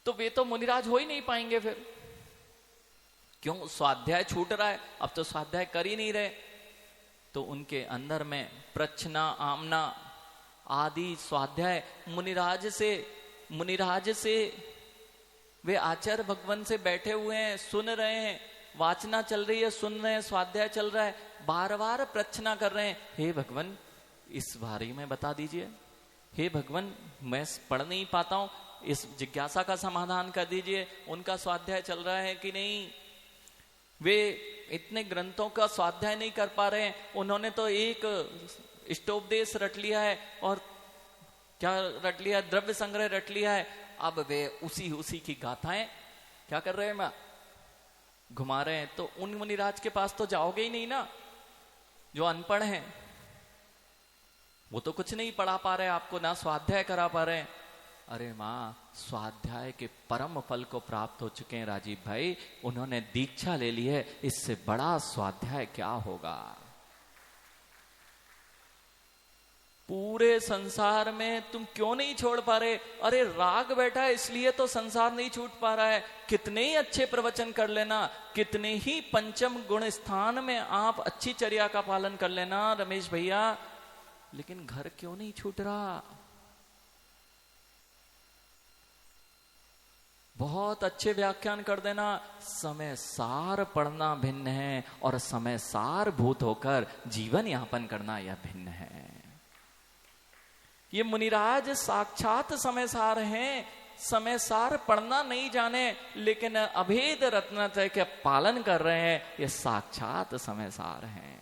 तो वे तो मुनिराज हो ही नहीं पाएंगे फिर। क्यों? स्वाध्याय छूट रहा है, अब तो स्वाध्याय कर ही नहीं रहे, तो उनके अंदर में प्रच्छना, आमना आदि स्वाध्याय मुनिराज से वे आचार्य भगवान से बैठे हुए हैं, सुन रहे हैं, वाचना चल रही है, सुन रहे हैं, स्वाध्याय चल रहा है, बार बार प्रच्छना कर रहे हैं, हे भगवान इस बारे में बता दीजिए, हे भगवान मैं पढ़ नहीं पाता हूं, इस जिज्ञासा का समाधान कर दीजिए। उनका स्वाध्याय चल रहा है कि नहीं? वे इतने ग्रंथों का स्वाध्याय नहीं कर पा रहे हैं, उन्होंने तो एक इष्टोपदेश रट लिया है, और क्या रट लिया, द्रव्य संग्रह रट लिया है। अब वे उसी की गाथाएं क्या कर रहे हैं, मैं घुमा रहे हैं। तो उन मुनिराज के पास तो जाओगे ही नहीं ना, जो अनपढ़ हैं। वो तो कुछ नहीं पढ़ा पा रहे आपको, ना स्वाध्याय करा पा रहे हैं। अरे माँ, स्वाध्याय के परम फल को प्राप्त हो चुके हैं राजीव भाई, उन्होंने दीक्षा ले ली है, इससे बड़ा स्वाध्याय क्या होगा। पूरे संसार में तुम क्यों नहीं छोड़ पा रहे? अरे राग बैठा है इसलिए तो संसार नहीं छूट पा रहा है। कितने ही अच्छे प्रवचन कर लेना, कितने ही पंचम गुण स्थान में आप अच्छी चर्या का पालन कर लेना रमेश भैया, लेकिन घर क्यों नहीं छूट रहा? बहुत अच्छे व्याख्यान कर देना, समय सार पढ़ना भिन्न है और समय सार भूत होकर जीवन यापन करना यह भिन्न है। ये मुनिराज साक्षात समय सार हैं, समय सार पढ़ना नहीं जाने लेकिन अभेद रत्नत्रय के पालन कर रहे हैं, ये साक्षात समय सार हैं।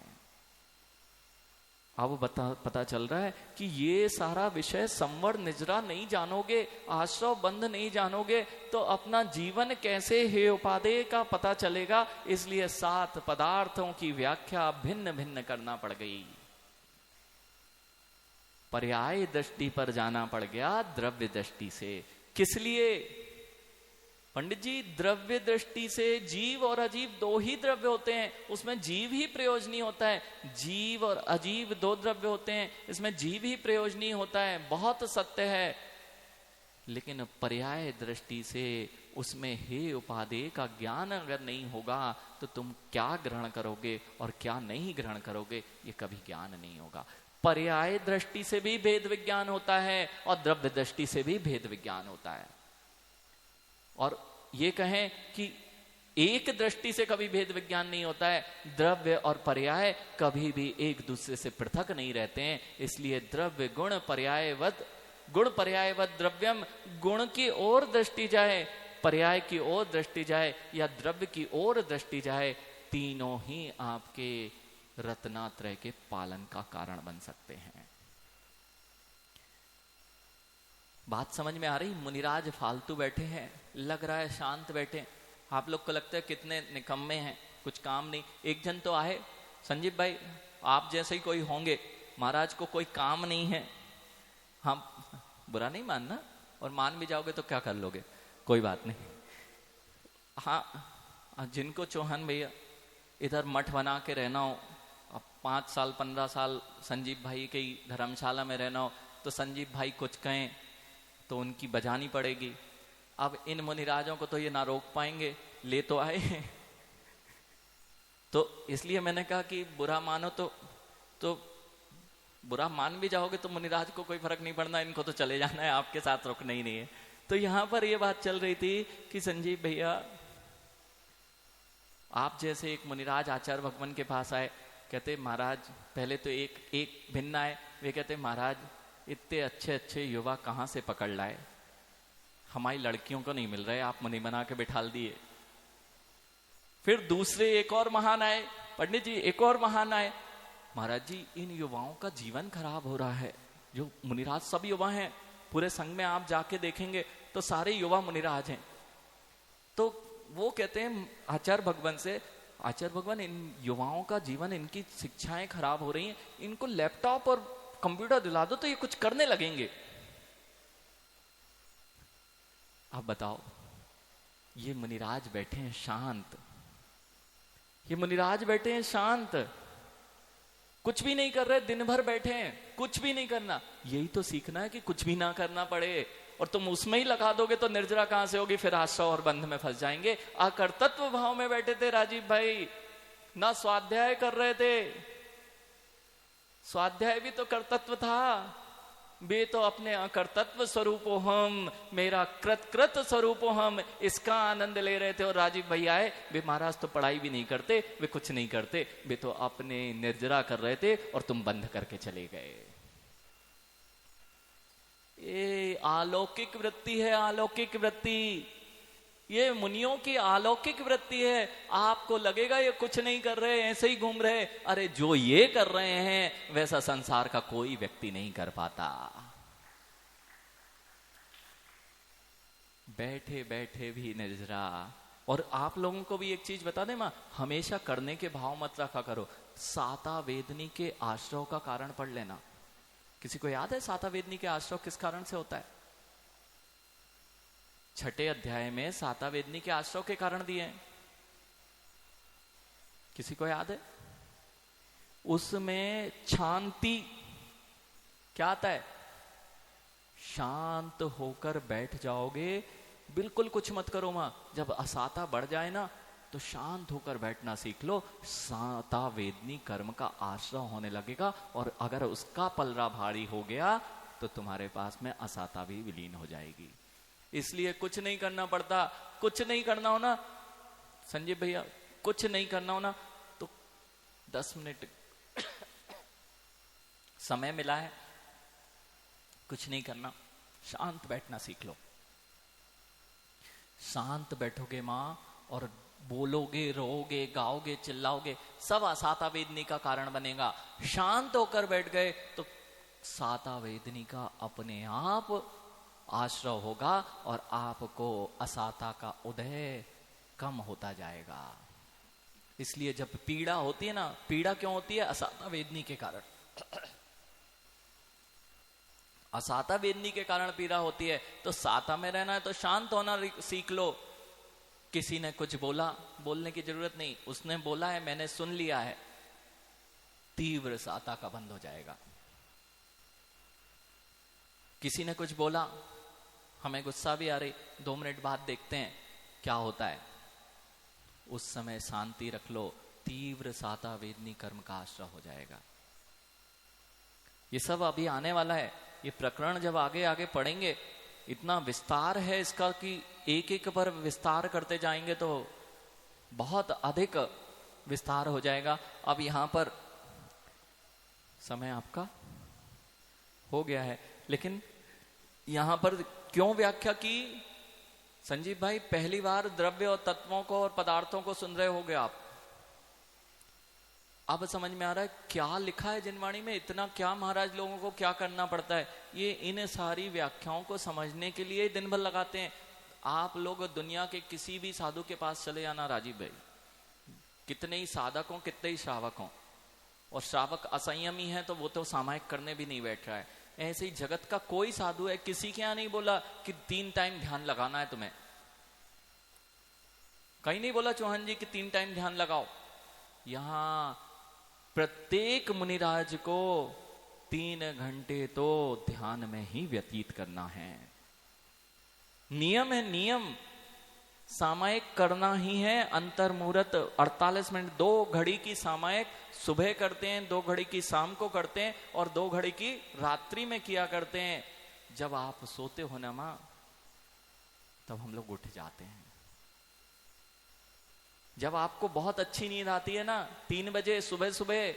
अब पता चल रहा है कि ये सारा विषय संवर निजरा नहीं जानोगे, आश्रव बंध नहीं जानोगे तो अपना जीवन कैसे हे उपादेय का पता चलेगा। इसलिए 7 पदार्थों की व्याख्या भिन्न भिन्न करना पड़ गई। पर्याय दृष्टि पर जाना पड़ गया द्रव्य दृष्टि से। किस लिए पंडित जी? द्रव्य दृष्टि से जीव और अजीव 2 ही द्रव्य होते हैं, उसमें जीव ही प्रयोजनीय होता है। जीव और अजीव 2 द्रव्य होते हैं, इसमें जीव ही प्रयोजनीय होता है। बहुत सत्य है। लेकिन पर्याय दृष्टि से उसमें हे उपादेय का ज्ञान अगर नहीं होगा तो तुम क्या ग्रहण करोगे और क्या नहीं ग्रहण करोगे, ये कभी ज्ञान नहीं होगा। पर्याय दृष्टि से भी भेद विज्ञान होता है और द्रव्य दृष्टि से भी भेद विज्ञान होता है। और ये कहें कि एक दृष्टि से कभी भेद विज्ञान नहीं होता है, द्रव्य और पर्याय कभी भी एक दूसरे से पृथक नहीं रहते हैं। इसलिए द्रव्य गुण पर्यायवत, गुण पर्यायवत द्रव्यम, गुण की ओर दृष्टि जाए, पर्याय की ओर दृष्टि जाए या द्रव्य की ओर दृष्टि जाए, तीनों ही आपके रत्नात्रय के पालन का कारण बन सकते हैं। बात समझ में आ रही? मुनिराज फालतू बैठे हैं, लग रहा है शांत बैठे, आप लोग को लगता है कितने निकम्मे हैं, कुछ काम नहीं। एक जन तो आए, संजीव भाई आप जैसे ही कोई होंगे, महाराज को कोई काम नहीं है। हम बुरा नहीं मानना, और मान भी जाओगे तो क्या कर लोगे, कोई बात नहीं। हाँ, जिनको चौहान भैया इधर मठ बना के रहना हो, अब 5 साल 15 साल संजीव भाई के धर्मशाला में रहना हो, तो संजीव भाई कुछ कहें तो उनकी बजानी पड़ेगी। अब इन मुनिराजों को तो ये ना रोक पाएंगे, ले तो आए तो इसलिए मैंने कहा कि बुरा मानो तो बुरा मान भी जाओगे तो मुनिराज को कोई फर्क नहीं पड़ना, इनको तो चले जाना है, आपके साथ रुकना ही नहीं है। तो यहां पर ये बात चल रही थी कि संजीव भैया आप जैसे एक मुनिराज आचार्य भगवान के पास आए, कहते महाराज, पहले तो एक भिन्न आए, वे कहते महाराज इतने अच्छे अच्छे युवा कहाँ से पकड़ लाए, हमारी लड़कियों को नहीं मिल रहे, आप मुनि बना के बिठाल दिए। फिर दूसरे एक और महान आए, पंडित जी एक और महान आए, महाराज जी इन युवाओं का जीवन खराब हो रहा है। जो मुनिराज सब युवा हैं, पूरे संघ में आप जाके देखेंगे तो सारे युवा मुनिराज हैं। तो वो कहते हैं आचार्य भगवान से, आचार्य भगवान इन युवाओं का जीवन, इनकी शिक्षाएं खराब हो रही हैं, इनको लैपटॉप और कंप्यूटर दिला दो तो ये कुछ करने लगेंगे। अब बताओ, ये मुनिराज बैठे हैं शांत, ये मुनिराज बैठे हैं शांत, कुछ भी नहीं कर रहे, दिन भर बैठे हैं, कुछ भी नहीं करना। यही तो सीखना है कि कुछ भी ना करना पड़े, और तुम उसमें ही लगा दोगे तो निर्जरा कहां से होगी, फिर आश्रव और बंध में फंस जाएंगे। अकर्तत्व भाव में बैठे थे राजीव भाई, ना स्वाध्याय कर रहे थे, स्वाध्याय भी तो कर्तत्व था, वे तो अपने अकर्तत्व स्वरूपो हम, मेरा कृत स्वरूपो हम, इसका आनंद ले रहे थे। और राजीव भैया आए, वे महाराज तो पढ़ाई भी नहीं करते, वे कुछ नहीं करते, वे तो अपने निर्जरा कर रहे थे और तुम बंद करके चले गए। ये अलौकिक वृत्ति है, अलौकिक वृत्ति। ये मुनियों की अलौकिक वृत्ति है। आपको लगेगा ये कुछ नहीं कर रहे, ऐसे ही घूम रहे, अरे जो ये कर रहे हैं वैसा संसार का कोई व्यक्ति नहीं कर पाता। बैठे बैठे भी निर्जरा। और आप लोगों को भी एक चीज बता दें मां, हमेशा करने के भाव मत रखा करो। साता वेदनी के आश्रव का कारण पढ़ लेना। किसी को याद है साता वेदनी के आश्रव किस कारण से होता है? छठे अध्याय में साता वेदनी के आश्रव के कारण दिए हैं। किसी को याद है? उसमें शांति क्या आता है? शांत होकर बैठ जाओगे, बिल्कुल कुछ मत करो मां। जब असाता बढ़ जाए ना तो शांत होकर बैठना सीख लो। साता वेदनी कर्म का आश्रय होने लगेगा, और अगर उसका पलड़ा भारी हो गया तो तुम्हारे पास में असाता भी विलीन हो जाएगी। इसलिए कुछ नहीं करना पड़ता। कुछ नहीं करना हो ना संजीव भैया, कुछ नहीं करना हो ना तो 10 मिनट समय मिला है, कुछ नहीं करना, शांत बैठना सीख लो। शांत बैठोगे मां और बोलोगे, रोओगे, गाओगे, चिल्लाओगे, सब असाता वेदनी का कारण बनेगा। शांत होकर बैठ गए तो साता वेदनी का अपने आप आश्रय होगा और आपको असाता का उदय कम होता जाएगा। इसलिए जब पीड़ा होती है ना, पीड़ा क्यों होती है? असाता वेदनी के कारण। असाता वेदनी के कारण पीड़ा होती है। तो साता में रहना है तो शांत होना सीख लो। किसी ने कुछ बोला, बोलने की जरूरत नहीं, उसने बोला है, मैंने सुन लिया है, तीव्र साता का बंद हो जाएगा। किसी ने कुछ बोला, हमें गुस्सा भी आ रही, 2 मिनट बाद देखते हैं क्या होता है। उस समय शांति रख लो, तीव्र साता वेदनी कर्म का आश्रय हो जाएगा। ये सब अभी आने वाला है। ये प्रकरण जब आगे आगे पढ़ेंगे, इतना विस्तार है इसका कि एक एक पर विस्तार करते जाएंगे तो बहुत अधिक विस्तार हो जाएगा। अब यहां पर समय आपका हो गया है, लेकिन यहां पर क्यों व्याख्या की? संजीव भाई, पहली बार द्रव्य और तत्वों को और पदार्थों को सुन रहे होगे आप। अब समझ में आ रहा है क्या लिखा है जिनवाणी में, इतना क्या महाराज लोगों को क्या करना पड़ता है। ये इन सारी व्याख्याओं को समझने के लिए दिन भर लगाते हैं। आप लोग दुनिया के किसी भी साधु के पास चले जाना राजीव भाई, कितने ही साधक हों, कितने ही श्रावक हों, और श्रावक असंयमी है तो वो तो सामायिक करने भी नहीं बैठ रहा है। ऐसे ही जगत का कोई साधु है, किसी के यहां नहीं बोला कि 3 टाइम ध्यान लगाना है तुम्हें। कहीं नहीं बोला चौहान जी कि 3 टाइम ध्यान लगाओ। यहां प्रत्येक मुनिराज को 3 घंटे तो ध्यान में ही व्यतीत करना है। नियम है, नियम सामायिक करना ही है। अंतर मुहूर्त 48 मिनट, 2 घड़ी की सामायिक सुबह करते हैं, 2 घड़ी की शाम को करते हैं, और 2 घड़ी की रात्रि में किया करते हैं। जब आप सोते हो ना मां, तब हम लोग उठ जाते हैं। जब आपको बहुत अच्छी नींद आती है ना 3 बजे सुबह सुबह,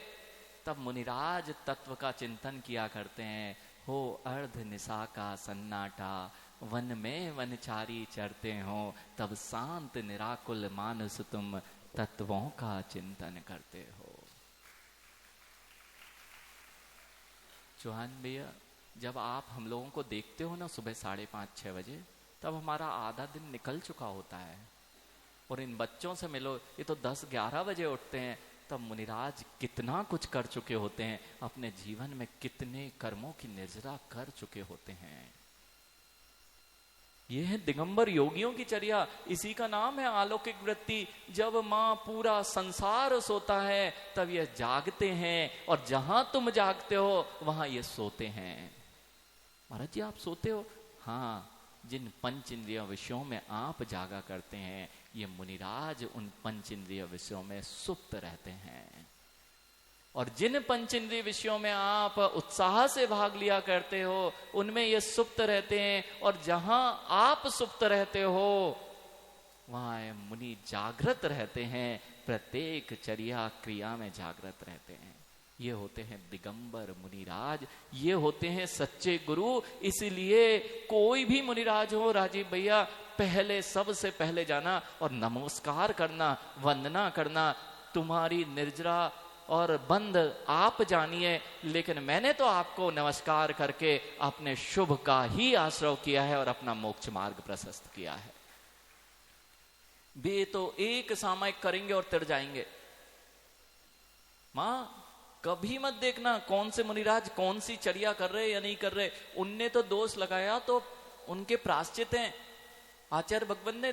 तब मुनिराज तत्व का चिंतन किया करते हैं। हो अर्ध निशा का सन्नाटा, वन में वनचारी चरते हो, तब शांत निराकुल मानस तुम तत्वों का चिंतन करते हो। चौहान भैया, जब आप हम लोगों को देखते हो ना सुबह 5:30-6 बजे, तब हमारा आधा दिन निकल चुका होता है। और इन बच्चों से मिलो, ये तो 10-11 बजे उठते हैं, तब मुनिराज कितना कुछ कर चुके होते हैं, अपने जीवन में कितने कर्मों की निर्जरा कर चुके होते हैं। ये है दिगंबर योगियों की चर्या। इसी का नाम है अलौकिक वृत्ति। जब मां पूरा संसार सोता है तब ये जागते हैं, और जहां तुम जागते हो वहां ये सोते हैं। महाराज जी आप सोते हो? हाँ, जिन पंच इंद्रिय विषयों में आप जागा करते हैं, ये मुनिराज उन पंच इंद्रिय विषयों में सुप्त रहते हैं। और जिन पंच इंद्रिय विषयों में आप उत्साह से भाग लिया करते हो, उनमें ये सुप्त रहते हैं। और जहां आप सुप्त रहते हो वहां मुनि जागृत रहते हैं, प्रत्येक चर्या क्रिया में जागृत रहते हैं। ये होते हैं दिगंबर मुनिराज, ये होते हैं सच्चे गुरु। इसलिए कोई भी मुनिराज हो राजीव भैया, पहले, सबसे पहले जाना और नमस्कार करना, वंदना करना। तुम्हारी निर्जरा और बंद आप जानिए, लेकिन मैंने तो आपको नमस्कार करके अपने शुभ का ही आश्रय किया है और अपना मोक्ष मार्ग प्रशस्त किया है। वे तो एक सामयिक करेंगे और तिर जाएंगे। मां, कभी मत देखना कौन से मुनिराज कौन सी चर्या कर रहे या नहीं कर रहे। उनने तो दोष लगाया तो उनके प्राश्चित हैं। आचार्य भगवत ने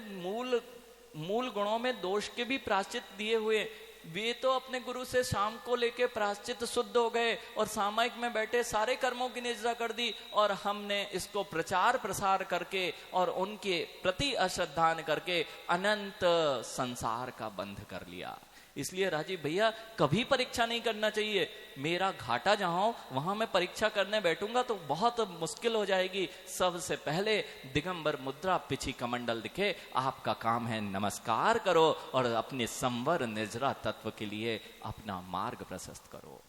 मूल गुणों में दोष के भी प्राश्चित दिए हुए। वे तो अपने गुरु से शाम को लेके प्राश्चित शुद्ध हो गए और सामयिक में बैठे सारे कर्मों की निजरा कर दी, और हमने इसको प्रचार प्रसार करके और उनके प्रति अश्रद्धान करके अनंत संसार का बंध कर लिया। इसलिए राजीव भैया, कभी परीक्षा नहीं करना चाहिए। मेरा घाटा जहां हो वहां मैं परीक्षा करने बैठूंगा तो बहुत मुश्किल हो जाएगी। सबसे पहले दिगंबर मुद्रा, पिछी कमंडल दिखे, आपका काम है नमस्कार करो और अपने संवर निर्जरा तत्व के लिए अपना मार्ग प्रशस्त करो।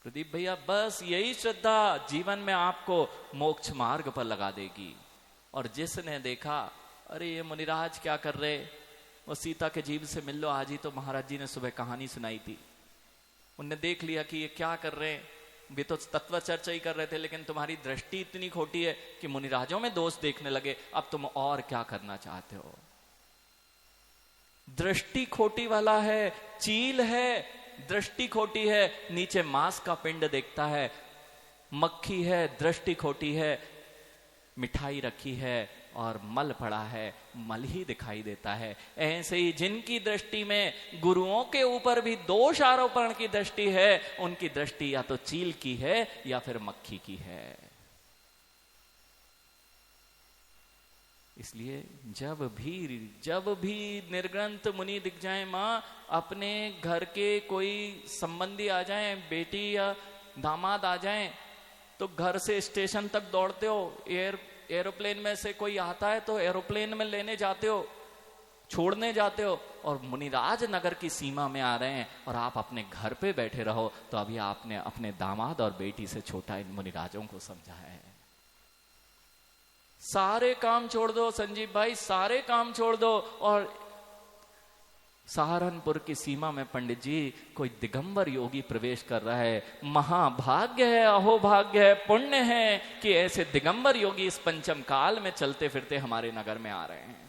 प्रदीप भैया, बस यही श्रद्धा जीवन में आपको मोक्ष मार्ग पर लगा देगी। और जिसने देखा, अरे ये मुनिराज क्या कर रहे, वो सीता के जीव से मिल लो। आज ही तो महाराज जी ने सुबह कहानी सुनाई थी। उनने देख लिया कि ये क्या कर रहे हैं, वे तो तत्व चर्चा ही कर रहे थे, लेकिन तुम्हारी दृष्टि इतनी खोटी है कि मुनिराजों में दोष देखने लगे। अब तुम और क्या करना चाहते हो? दृष्टि खोटी वाला है, चील है, दृष्टि खोटी है, नीचे मांस का पिंड देखता है। मक्खी है, दृष्टि खोटी है, मिठाई रखी है और मल पड़ा है, मल ही दिखाई देता है। ऐसे ही जिनकी दृष्टि में गुरुओं के ऊपर भी दोष आरोपण की दृष्टि है, उनकी दृष्टि या तो चील की है या फिर मक्खी की है। इसलिए जब भी निर्ग्रंथ मुनि दिख जाए, मां, अपने घर के कोई संबंधी आ जाए, बेटी या दामाद आ जाए, तो घर से स्टेशन तक दौड़ते हो। एरोप्लेन में से कोई आता है तो एरोप्लेन में लेने जाते हो, छोड़ने जाते हो, और मुनिराज नगर की सीमा में आ रहे हैं और आप अपने घर पे बैठे रहो, तो अभी आपने अपने दामाद और बेटी से छोटा इन मुनिराजों को समझा है। सारे काम छोड़ दो संजीव भाई, सारे काम छोड़ दो। और सहारनपुर की सीमा में पंडित जी कोई दिगंबर योगी प्रवेश कर रहा है। महाभाग्य है, अहोभाग्य है, पुण्य है कि ऐसे दिगंबर योगी इस पंचम काल में चलते फिरते हमारे नगर में आ रहे हैं।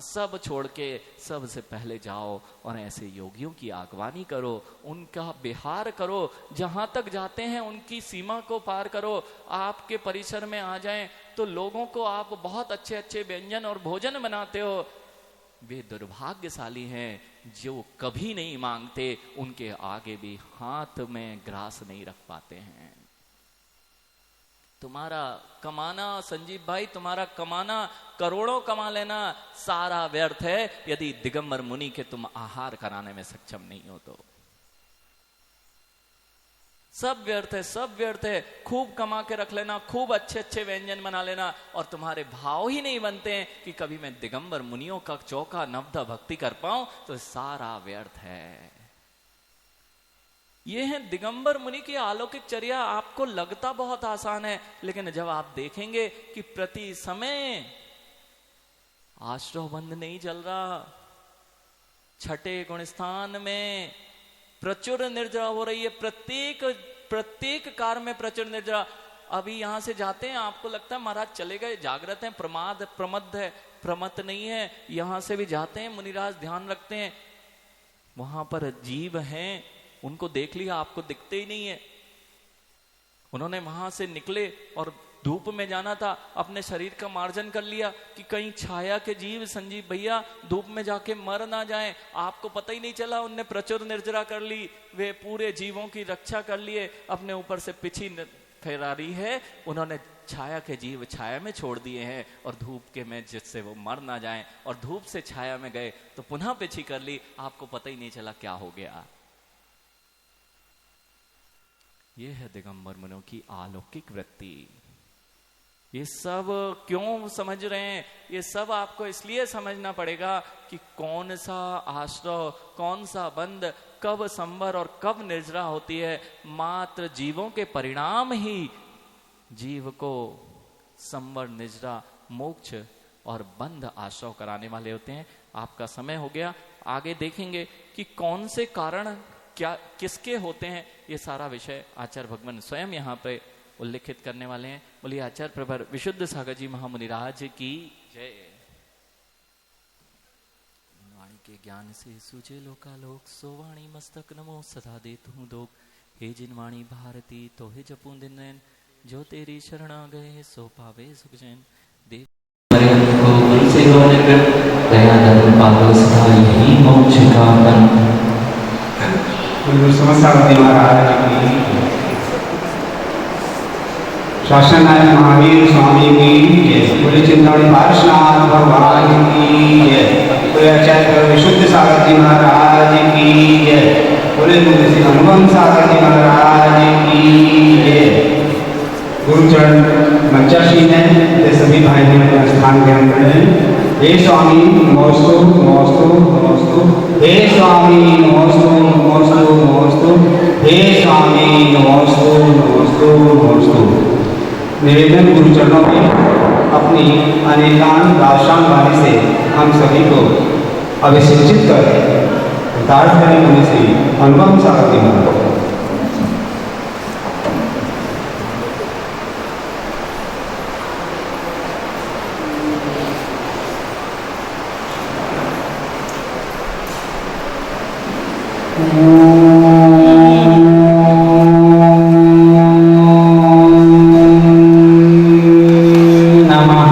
सब छोड़ के सबसे पहले जाओ और ऐसे योगियों की आगवानी करो, उनका विहार करो, जहां तक जाते हैं उनकी सीमा को पार करो। आपके परिसर में आ जाएं तो लोगों को आप बहुत अच्छे अच्छे व्यंजन और भोजन बनाते हो। वे दुर्भाग्यशाली हैं जो कभी नहीं मांगते, उनके आगे भी हाथ में ग्रास नहीं रख पाते हैं। तुम्हारा कमाना संजीव भाई, तुम्हारा कमाना, करोड़ों कमा लेना, सारा व्यर्थ है यदि दिगंबर मुनि के तुम आहार कराने में सक्षम नहीं हो तो। सब व्यर्थ है, सब व्यर्थ है। खूब कमा के रख लेना, खूब अच्छे अच्छे व्यंजन बना लेना, और तुम्हारे भाव ही नहीं बनते हैं कि कभी मैं दिगंबर मुनियों का चौका नवदा भक्ति कर पाऊं, तो सारा व्यर्थ है। ये है दिगंबर मुनि की अलौकिक चर्या। आपको लगता बहुत आसान है, लेकिन जब आप देखेंगे कि प्रति समय आश्रय बंद नहीं चल रहा, छठे गुणस्थान में प्रचुर निर्जरा हो रही है, प्रत्येक कार में प्रचुर निर्जरा। अभी यहां से जाते हैं, आपको लगता है महाराज चले गए, जागृत हैं, प्रमद है, प्रमत्त नहीं है। यहां से भी जाते हैं, मुनिराज ध्यान रखते हैं, वहां पर जीव हैं, उनको देख लिया, आपको दिखते ही नहीं है। उन्होंने वहां से निकले और धूप में जाना था, अपने शरीर का मार्जन कर लिया कि कहीं छाया के जीव संजीव भैया धूप में जाके मर ना जाएं। आपको पता ही नहीं चला, उनने प्रचुर निर्जरा कर ली, वे पूरे जीवों की रक्षा कर लिए। अपने ऊपर से पिछी फैरारी है, उन्होंने छाया के जीव छाया में छोड़ दिए हैं और धूप के में जिससे वो मर ना जाएं, और धूप से छाया में गए तो पुनः पिछी कर ली, आपको पता ही नहीं चला क्या हो गया। ये है दिगंबर मुनियों की अलौकिक वृत्ति। ये सब क्यों समझ रहे हैं? ये सब आपको इसलिए समझना पड़ेगा कि कौन सा आश्रय, कौन सा बंद, कब संवर और कब निर्जरा होती है। मात्र जीवों के परिणाम ही जीव को संवर, निजरा, मोक्ष और बंध आश्रव कराने वाले होते हैं। आपका समय हो गया, आगे देखेंगे कि कौन से कारण क्या किसके होते हैं। ये सारा विषय आचार्य भगवान स्वयं यहाँ पे उल्लेखित करने वाले हैं। बोलिए आचार्य प्रभर विशुद्ध सागर जी महामुनिराज की जय। वाणी के ज्ञान से सूझे लोकालोक, सो वाणी मस्तक नमो सदा देतु हूँ दोग। हे जिन वाणी भारती तो हे जपू दिन नैन, जो तेरी शरण आ गए सो पावे सुख चैन। देव को गुरु से हो निकट, दया धर्म पालो सदा यही मोक्ष का फल। गुरु समस्तावती महाराज की, शासन नायक महावीर स्वामी की, पूरे चिंतामणि पार्श्वनाथ भगवान की, पूरे आचार्य विशुद्ध सागर जी महाराज की, पूरे गुरु श्री अनुपम सागर जी महाराज की। गुरुचरण मंचासीन है, ते सभी भाई अपना स्थान ग्रहण करें। हे स्वामी नमोस्तु नमोस्तु नमोस्तु, हे स्वामी नमोस्तु नमोस्तु नमोस्तु, हे स्वामी नमोस्तु नमोस्तु नमोस्तु। निवेदन गुरुचरणों में अपनी अनेकान दाशान वाणी से हम सभी को अभिषेचित कर दार्थ करें मुनि श्री अनुपम सागर जी महाराज। नमः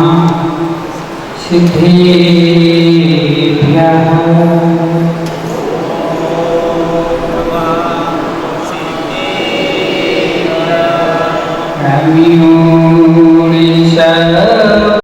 सिद्धेभ्यः